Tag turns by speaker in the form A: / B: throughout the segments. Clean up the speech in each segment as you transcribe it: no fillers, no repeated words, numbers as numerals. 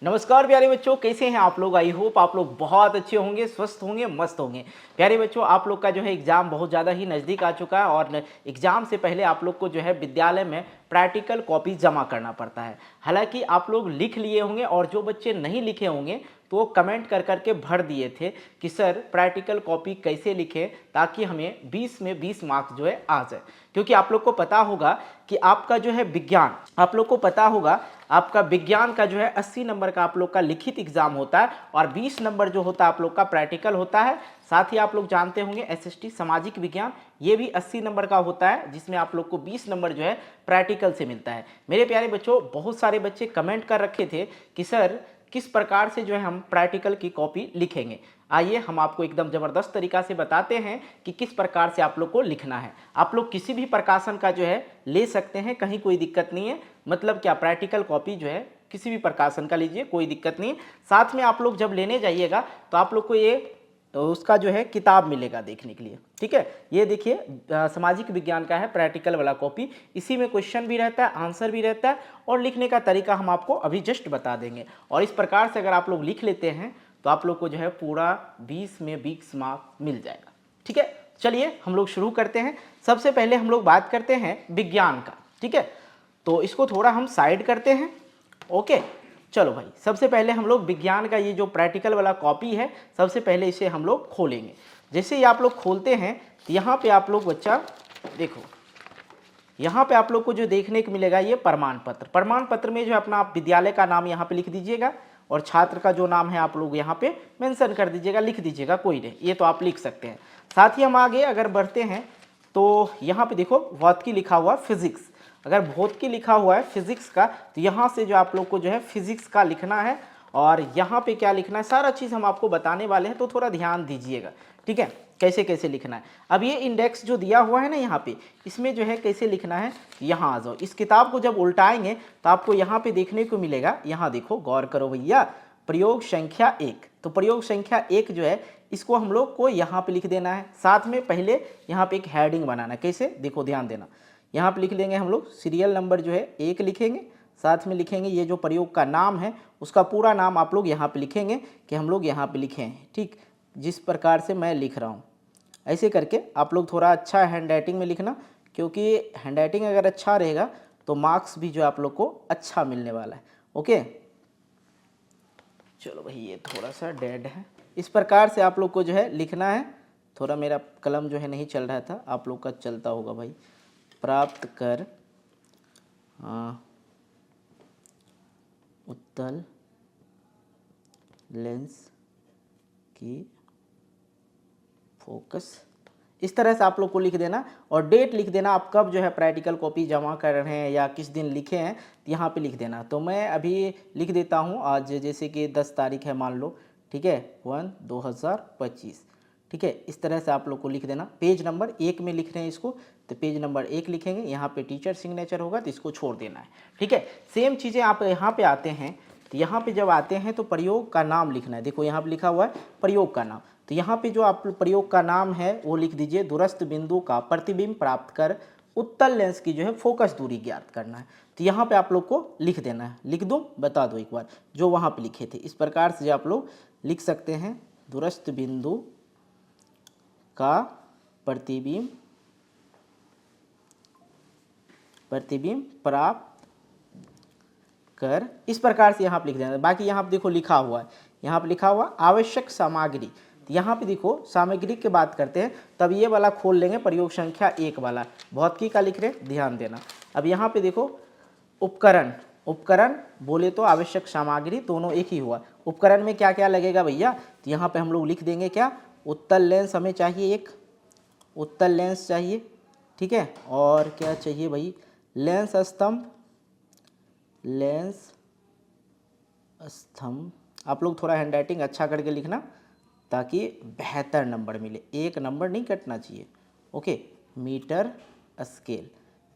A: नमस्कार प्यारे बच्चों, कैसे हैं आप लोग। आई होप आप लोग बहुत अच्छे होंगे, स्वस्थ होंगे, मस्त होंगे। प्यारे बच्चों, आप लोग का जो है एग्ज़ाम बहुत ज़्यादा ही नज़दीक आ चुका है और एग्ज़ाम से पहले आप लोग को जो है विद्यालय में प्रैक्टिकल कॉपी जमा करना पड़ता है। हालांकि आप लोग लिख लिए होंगे और जो बच्चे नहीं लिखे होंगे तो वो कमेंट कर करके भर दिए थे कि सर प्रैक्टिकल कॉपी कैसे लिखें ताकि हमें 20 में 20 मार्क्स जो है आ जाए। क्योंकि आप लोग को पता होगा कि आपका जो है विज्ञान, आप लोग को पता होगा आपका विज्ञान का जो है 80 नंबर का आप लोग का लिखित एग्जाम होता है और 20 नंबर जो होता है आप लोग का प्रैक्टिकल होता है। साथ ही आप लोग जानते होंगे एसएसटी सामाजिक विज्ञान, ये भी 80 नंबर का होता है जिसमें आप लोग को 20 नंबर जो है प्रैक्टिकल से मिलता है। मेरे प्यारे बच्चों, बहुत सारे बच्चे कमेंट कर रखे थे कि सर किस प्रकार से जो है हम प्रैक्टिकल की कॉपी लिखेंगे। आइए हम आपको एकदम ज़बरदस्त तरीका से बताते हैं कि किस प्रकार से आप लोग को लिखना है। आप लोग किसी भी प्रकाशन का जो है ले सकते हैं, कहीं कोई दिक्कत नहीं है। मतलब क्या, प्रैक्टिकल कॉपी जो है किसी भी प्रकाशन का लीजिए, कोई दिक्कत नहीं है। साथ में आप लोग जब लेने जाइएगा तो आप लोग को ये उसका जो है किताब मिलेगा देखने के लिए। ठीक है, ये देखिए सामाजिक विज्ञान का है प्रैक्टिकल वाला कॉपी। इसी में क्वेश्चन भी रहता है, आंसर भी रहता है और लिखने का तरीका हम आपको अभी जस्ट बता देंगे। और इस प्रकार से अगर आप लोग लिख लेते हैं तो आप लोग को जो है पूरा 20 में 20 मार्क्स मिल जाएगा। ठीक है, चलिए हम लोग शुरू करते हैं। सबसे पहले हम लोग बात करते हैं विज्ञान का। ठीक है, तो इसको थोड़ा हम साइड करते हैं। ओके, चलो भाई, सबसे पहले हम लोग विज्ञान का ये जो प्रैक्टिकल वाला कॉपी है, सबसे पहले इसे हम लोग खोलेंगे। जैसे ही आप लोग खोलते हैं तो यहाँ पे आप लोग बच्चा देखो, यहाँ पे आप लोग को जो देखने को मिलेगा ये प्रमाण पत्र। प्रमाण पत्र में जो अपना आप विद्यालय का नाम यहाँ पे लिख दीजिएगा और छात्र का जो नाम है आप लोग यहाँ पे मेंशन कर दीजिएगा, लिख दीजिएगा, कोई नहीं, ये तो आप लिख सकते हैं। साथ ही हम आगे अगर बढ़ते हैं तो यहाँ पे देखो भौतिकी लिखा हुआ फिजिक्स। अगर भौतिकी लिखा हुआ है फिजिक्स का तो यहाँ से जो आप लोग को जो है फिजिक्स का लिखना है और यहाँ पे क्या लिखना है, सारा चीज़ हम आपको बताने वाले हैं तो थोड़ा ध्यान दीजिएगा। ठीक है, कैसे कैसे लिखना है। अब ये इंडेक्स जो दिया हुआ है ना यहाँ पे, इसमें जो है कैसे लिखना है, यहाँ आ जाओ। इस किताब को जब उल्टाएंगे तो आपको यहाँ पे देखने को मिलेगा, यहाँ देखो, गौर करो भैया, प्रयोग संख्या 1। तो प्रयोग संख्या 1 जो है इसको हम लोग को यहाँ पे लिख देना है। साथ में पहले यहाँ पे एक हेडिंग बनाना है। कैसे, देखो ध्यान देना, यहाँ पे लिख देंगे हम लोग सीरियल नंबर जो है 1 लिखेंगे। साथ में लिखेंगे ये जो प्रयोग का नाम है उसका पूरा नाम आप लोग यहाँ पे लिखेंगे कि हम लोग यहाँ पे लिखे हैं। ठीक, जिस प्रकार से मैं लिख रहा हूँ ऐसे करके आप लोग थोड़ा अच्छा हैंड राइटिंग में लिखना, क्योंकि हैंड राइटिंग अगर अच्छा रहेगा तो मार्क्स भी जो आप लोग को अच्छा मिलने वाला है। ओके, चलो भाई, ये थोड़ा सा डेड है। इस प्रकार से आप लोग को जो है लिखना है। थोड़ा मेरा कलम जो है नहीं चल रहा था, आप लोग का चलता होगा भाई। प्राप्त कर उत्तल लेंस की फोकस, इस तरह से आप लोग को लिख देना और डेट लिख देना, आप कब जो है प्रैक्टिकल कॉपी जमा कर रहे हैं या किस दिन लिखे हैं यहाँ पे लिख देना। तो मैं अभी लिख देता हूँ आज, जैसे कि 10 तारीख है मान लो। ठीक है, 1/2025। ठीक है, इस तरह से आप लोग को लिख देना। पेज नंबर 1 में लिख रहे हैं इसको तो पेज नंबर 1 लिखेंगे। यहाँ पे टीचर सिग्नेचर होगा तो इसको छोड़ देना है। ठीक है, सेम चीज़ें आप यहाँ पे आते हैं तो यहाँ पे जब आते हैं तो प्रयोग का नाम लिखना है। देखो यहाँ पे लिखा हुआ है प्रयोग का नाम, तो यहाँ पे जो आप प्रयोग का नाम है वो लिख दीजिए, दूरस्थ बिंदु का प्रतिबिंब प्राप्त कर उत्तल लेंस की जो है फोकस दूरी ज्ञात करना है। तो यहाँ पे आप लोग को लिख देना है। लिख दो, बता दो एक बार जो वहाँ पे लिखे थे। इस प्रकार से आप लोग लिख सकते हैं, दूरस्थ बिंदु का प्रतिबिंब प्राप्त कर, इस प्रकार से यहाँ पे लिख देना। बाकी यहाँ पे देखो लिखा हुआ है, यहाँ पे लिखा हुआ आवश्यक सामग्री। यहाँ पे देखो सामग्री की बात करते हैं तब ये वाला खोल लेंगे, प्रयोग संख्या 1 वाला भौतिकी का लिख रहे, ध्यान देना। अब यहाँ पे देखो उपकरण, उपकरण बोले तो आवश्यक सामग्री दोनों एक ही हुआ। उपकरण में क्या क्या लगेगा भैया, तो यहाँ पे हम लोग लिख देंगे क्या, उत्तल लेंस हमें चाहिए, एक उत्तल लेंस चाहिए। ठीक है, और क्या चाहिए भाई, लेंस स्तंभ, लेंस स्तंभ। आप लोग थोड़ा हैंड राइटिंग अच्छा करके लिखना ताकि बेहतर नंबर मिले, एक नंबर नहीं कटना चाहिए। ओके, मीटर स्केल,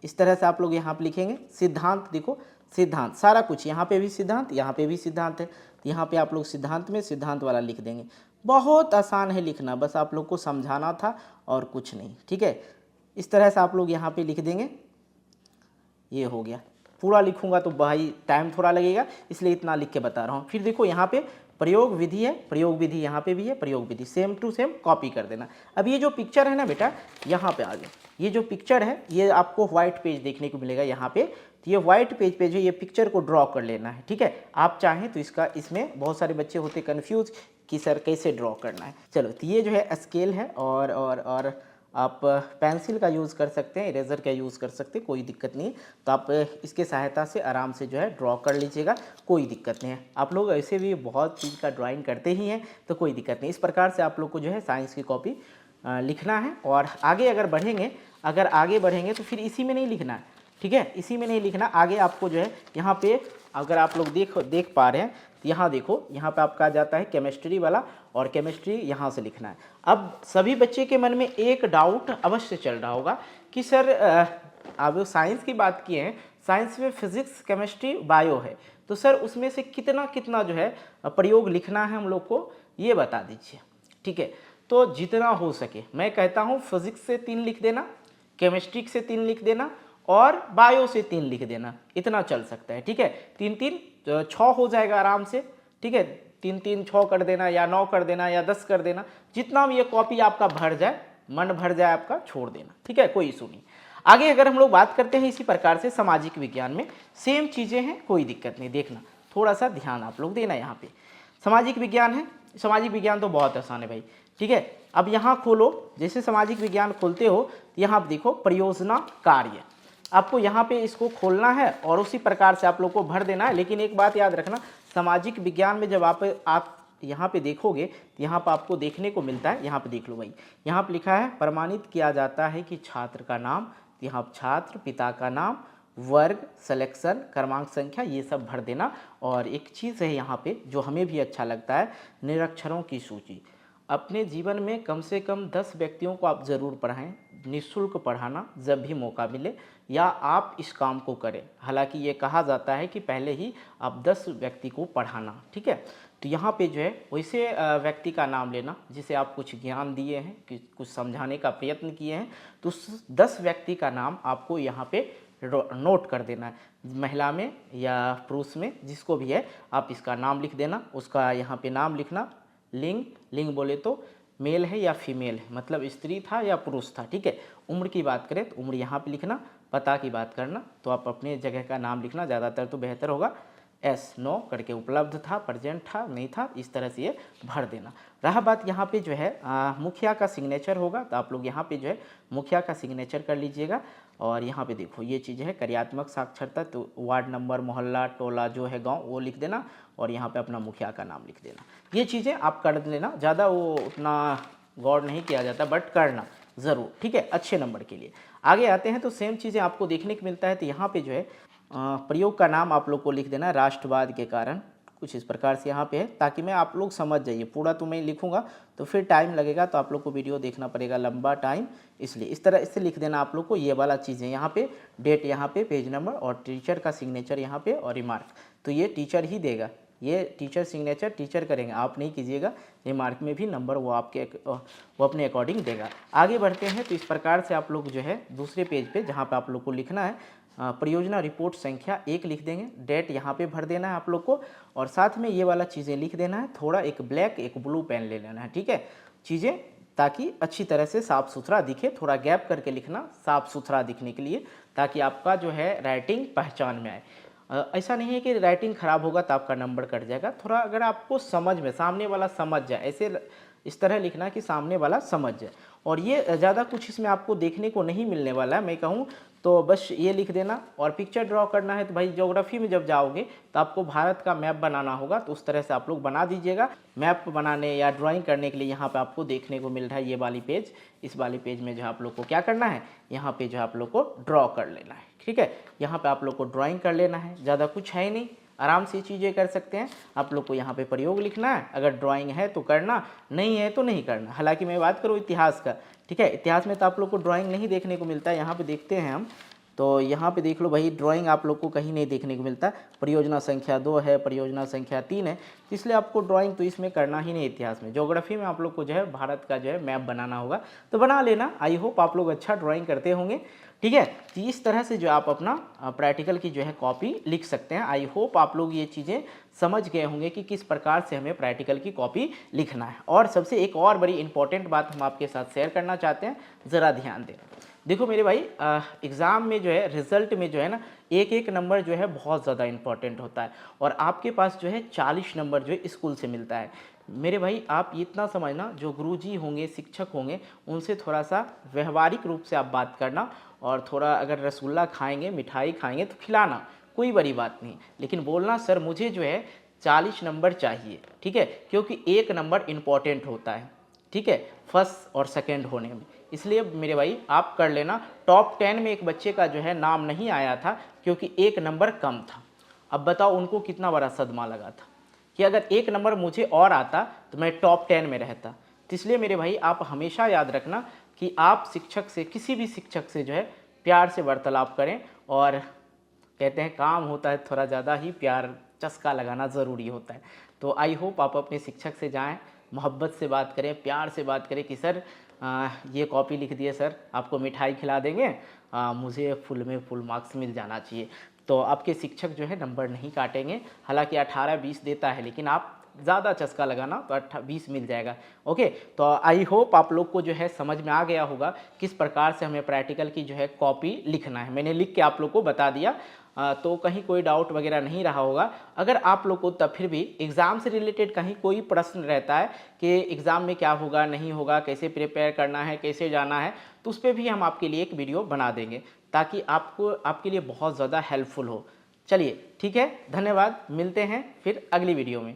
A: इस तरह से आप लोग यहाँ पे लिखेंगे। सिद्धांत, देखो सिद्धांत, सारा कुछ यहाँ पे भी सिद्धांत, यहाँ पे भी सिद्धांत है, तो यहाँ पे आप लोग सिद्धांत में सिद्धांत वाला लिख देंगे। बहुत आसान है लिखना, बस आप लोग को समझाना था और कुछ नहीं। ठीक है, इस तरह से आप लोग यहाँ पे लिख देंगे। ये हो गया। पूरा लिखूंगा तो भाई टाइम थोड़ा लगेगा, इसलिए इतना लिख के बता रहा हूँ। फिर देखो यहाँ पे प्रयोग विधि है, प्रयोग विधि यहाँ पे भी है, प्रयोग विधि सेम टू सेम कॉपी कर देना। अब ये जो पिक्चर है ना बेटा, यहाँ पे आ जाओ, ये जो पिक्चर है ये आपको व्हाइट पेज देखने को मिलेगा यहाँ पे। तो ये व्हाइट पेज पे जो ये पिक्चर को ड्रॉ कर लेना है, ठीक है। आप चाहें तो इसका, इसमें बहुत सारे बच्चे होते कन्फ्यूज कि सर कैसे ड्रॉ करना है। चलो, तो ये जो है स्केल है और आप पेंसिल का यूज़ कर सकते हैं, इरेजर का यूज़ कर सकते हैं, कोई दिक्कत नहीं। तो आप इसके सहायता से आराम से जो है ड्रॉ कर लीजिएगा, कोई दिक्कत नहीं है। आप लोग ऐसे भी बहुत चीज़ का ड्राइंग करते ही हैं, तो कोई दिक्कत नहीं। इस प्रकार से आप लोग को जो है साइंस की कॉपी लिखना है। और आगे अगर बढ़ेंगे तो फिर इसी में नहीं लिखना है, ठीक है, इसी में नहीं लिखना। आगे आपको जो है यहाँ पे अगर आप लोग देख पा रहे हैं, तो यहाँ देखो, यहाँ पे आपका जाता है केमिस्ट्री वाला, और केमिस्ट्री यहाँ से लिखना है। अब सभी बच्चे के मन में एक डाउट अवश्य चल रहा होगा कि सर अब साइंस की बात किए हैं, साइंस में फिजिक्स, केमिस्ट्री, बायो है, तो सर उसमें से कितना कितना जो है प्रयोग लिखना है हम लोग को, ये बता दीजिए, ठीक है। तो जितना हो सके मैं कहता हूँ फिजिक्स से 3 लिख देना, केमिस्ट्री से 3 लिख देना, और बायो से 3 लिख देना, इतना चल सकता है, ठीक है। 3 3 6 हो जाएगा आराम से, ठीक है। 3 3 6 कर देना, या 9 कर देना, या 10 कर देना, जितना भी ये कॉपी आपका भर जाए, मन भर जाए आपका, छोड़ देना, ठीक है, कोई इशू नहीं। आगे अगर हम लोग बात करते हैं इसी प्रकार से सामाजिक विज्ञान में सेम चीज़ें हैं, कोई दिक्कत नहीं, देखना थोड़ा सा ध्यान आप लोग देना। यहाँ पे सामाजिक विज्ञान है, सामाजिक विज्ञान तो बहुत आसान है भाई, ठीक है। अब यहाँ खोलो, जैसे सामाजिक विज्ञान खोलते हो तो यहाँ देखो परियोजना कार्य, आपको यहाँ पे इसको खोलना है और उसी प्रकार से आप लोग को भर देना है। लेकिन एक बात याद रखना, सामाजिक विज्ञान में जब आप यहाँ पे देखोगे तो यहाँ पर आपको देखने को मिलता है, यहाँ पे देख लो भाई, यहाँ पे लिखा है प्रमाणित किया जाता है कि छात्र का नाम, यहाँ छात्र, पिता का नाम, वर्ग, सिलेक्शन, क्रमांक, संख्या, ये सब भर देना। और एक चीज़ है यहाँ पे जो हमें भी अच्छा लगता है, निरक्षरों की सूची। अपने जीवन में कम से कम 10 व्यक्तियों को आप ज़रूर पढ़ाएं, निःशुल्क पढ़ाना जब भी मौका मिले, या आप इस काम को करें। हालांकि ये कहा जाता है कि पहले ही आप 10 व्यक्ति को पढ़ाना, ठीक है। तो यहाँ पे जो है वैसे व्यक्ति का नाम लेना जिसे आप कुछ ज्ञान दिए हैं, कि कुछ समझाने का प्रयत्न किए हैं, तो उस 10 व्यक्ति का नाम आपको यहाँ पे नोट कर देना है। महिला में या पुरुष में, जिसको भी है, आप इसका नाम लिख देना। उसका यहाँ पे नाम लिखना, लिंग बोले तो मेल है या फीमेल है, मतलब स्त्री था या पुरुष था, ठीक है। उम्र की बात करें तो उम्र यहाँ पे लिखना। पता की बात करना तो आप अपने जगह का नाम लिखना, ज़्यादातर तो बेहतर होगा। नो करके उपलब्ध था, प्रेजेंट था, नहीं था, इस तरह से ये भर देना। रहा बात यहाँ पे जो है मुखिया का सिग्नेचर होगा, तो आप लोग यहाँ पे जो है मुखिया का सिग्नेचर कर लीजिएगा। और यहाँ पे देखो ये चीज़ है कार्यात्मक साक्षरता, तो वार्ड नंबर, मोहल्ला, टोला जो है, गांव, वो लिख देना, और यहाँ पे अपना मुखिया का नाम लिख देना। ये चीज़ें आप कर लेना, ज़्यादा वो उतना गौर नहीं किया जाता, बट करना ज़रूर, ठीक है, अच्छे नंबर के लिए। आगे आते हैं तो सेम चीज़ें आपको देखने को मिलता है। तो यहाँ पे जो है प्रयोग का नाम आप लोग को लिख देना, राष्ट्रवाद के कारण, कुछ इस प्रकार से यहाँ पे है, ताकि मैं आप लोग समझ जाइए। पूरा तो मैं लिखूंगा तो फिर टाइम लगेगा, तो आप लोग को वीडियो देखना पड़ेगा लंबा टाइम, इसलिए इस तरह से लिख देना आप लोग को। ये वाला चीज़ें यहाँ पे, डेट यहाँ पे, पेज नंबर, और टीचर का सिग्नेचर यहाँ पे, और रिमार्क तो ये टीचर ही देगा। ये टीचर सिग्नेचर टीचर करेंगे, आप नहीं कीजिएगा। रिमार्क में भी नंबर वो अपने अकॉर्डिंग देगा। आगे बढ़ते हैं तो इस प्रकार से आप लोग जो है दूसरे पेज पे, जहाँ पे आप लोग को लिखना है परियोजना रिपोर्ट संख्या 1 लिख देंगे, डेट यहाँ पे भर देना है आप लोग को, और साथ में ये वाला चीज़ें लिख देना है। थोड़ा एक ब्लैक एक ब्लू पेन ले लेना है, ठीक है, चीज़ें ताकि अच्छी तरह से साफ़ सुथरा दिखे। थोड़ा गैप करके लिखना, साफ़ सुथरा दिखने के लिए, ताकि आपका जो है राइटिंग पहचान में आए। ऐसा नहीं है कि राइटिंग ख़राब होगा तो आपका नंबर कट जाएगा। थोड़ा अगर आपको समझ में, सामने वाला समझ जाए, ऐसे इस तरह लिखना कि सामने वाला समझ जाए। और ये ज़्यादा कुछ इसमें आपको देखने को नहीं मिलने वाला है, मैं कहूँ तो बस ये लिख देना। और पिक्चर ड्रॉ करना है तो भाई ज्योग्राफी में जब जाओगे तो आपको भारत का मैप बनाना होगा, तो उस तरह से आप लोग बना दीजिएगा। मैप बनाने या ड्राइंग करने के लिए यहाँ पे आपको देखने को मिल रहा है ये वाली पेज। इस वाली पेज में जो आप लोग को क्या करना है, यहाँ पे जो आप लोग को ड्रॉ कर लेना है, ठीक है। यहाँ पे आप लोग को ड्राइंग कर लेना है, ज़्यादा कुछ है ही नहीं, आराम से चीज़ें कर सकते हैं। आप लोग को यहाँ पे प्रयोग लिखना है, अगर ड्राइंग है तो करना, नहीं है तो नहीं करना। हालांकि मैं बात करूँ इतिहास का, ठीक है, इतिहास में तो आप लोग को ड्राइंग नहीं देखने को मिलता है। यहाँ पे देखते हैं हम तो यहाँ पे देख लो भाई, ड्राइंग आप लोग को कहीं नहीं देखने को मिलता। परियोजना संख्या 2 है, परियोजना संख्या 3 है, तो इसलिए आपको ड्राइंग तो इसमें करना ही नहीं। इतिहास में, ज्योग्राफी में आप लोग को जो है भारत का जो है मैप बनाना होगा, तो बना लेना। आई होप आप लोग अच्छा ड्राइंग करते होंगे, ठीक है। तो इस तरह से जो आप अपना प्रैक्टिकल की जो है कॉपी लिख सकते हैं। आई होप आप लोग ये चीज़ें समझ गए होंगे कि किस प्रकार से हमें प्रैक्टिकल की कॉपी लिखना है। और सबसे एक और बड़ी इंपॉर्टेंट बात हम आपके साथ शेयर करना चाहते हैं, ज़रा ध्यान दें। देखो मेरे भाई, एग्ज़ाम में जो है, रिज़ल्ट में जो है ना, एक एक नंबर जो है बहुत ज़्यादा इंपॉर्टेंट होता है। और आपके पास जो है 40 नंबर जो है स्कूल से मिलता है। मेरे भाई आप इतना समझना, जो गुरुजी होंगे, शिक्षक होंगे, उनसे थोड़ा सा व्यवहारिक रूप से आप बात करना। और थोड़ा अगर रसगुल्ला खाएंगे, मिठाई खाएंगे तो खिलाना, कोई बड़ी बात नहीं। लेकिन बोलना सर मुझे जो है 40 नंबर चाहिए, ठीक है, क्योंकि एक नंबर इम्पॉर्टेंट होता है, ठीक है, फर्स्ट और सेकंड होने में। इसलिए मेरे भाई आप कर लेना। टॉप 10 में एक बच्चे का जो है नाम नहीं आया था, क्योंकि एक नंबर कम था। अब बताओ उनको कितना बड़ा सदमा लगा था कि अगर एक नंबर मुझे और आता तो मैं टॉप 10 में रहता। तो इसलिए मेरे भाई आप हमेशा याद रखना कि आप शिक्षक से, किसी भी शिक्षक से जो है प्यार से वार्तालाप करें। और कहते हैं काम होता है थोड़ा ज़्यादा ही, प्यार चस्का लगाना ज़रूरी होता है। तो आई होप आप अपने शिक्षक से जाएं, मोहब्बत से बात करें, प्यार से बात करें कि सर ये कॉपी लिख दिए सर, आपको मिठाई खिला देंगे, मुझे फुल में फुल मार्क्स मिल जाना चाहिए। तो आपके शिक्षक जो है नंबर नहीं काटेंगे। हालांकि 18-20 देता है, लेकिन आप ज़्यादा चस्का लगाना तो 20 मिल जाएगा। ओके, तो आई होप आप लोग को जो है समझ में आ गया होगा किस प्रकार से हमें प्रैक्टिकल की जो है कॉपी लिखना है। मैंने लिख के आप लोग को बता दिया, तो कहीं कोई डाउट वगैरह नहीं रहा होगा। अगर आप लोग को तब फिर भी एग्ज़ाम से रिलेटेड कहीं कोई प्रश्न रहता है कि एग्ज़ाम में क्या होगा, नहीं होगा, कैसे प्रिपेयर करना है, कैसे जाना है, तो उस पर भी हम आपके लिए एक वीडियो बना देंगे, ताकि आपको, आपके लिए बहुत ज़्यादा हेल्पफुल हो। चलिए ठीक है, धन्यवाद, मिलते हैं फिर अगली वीडियो में।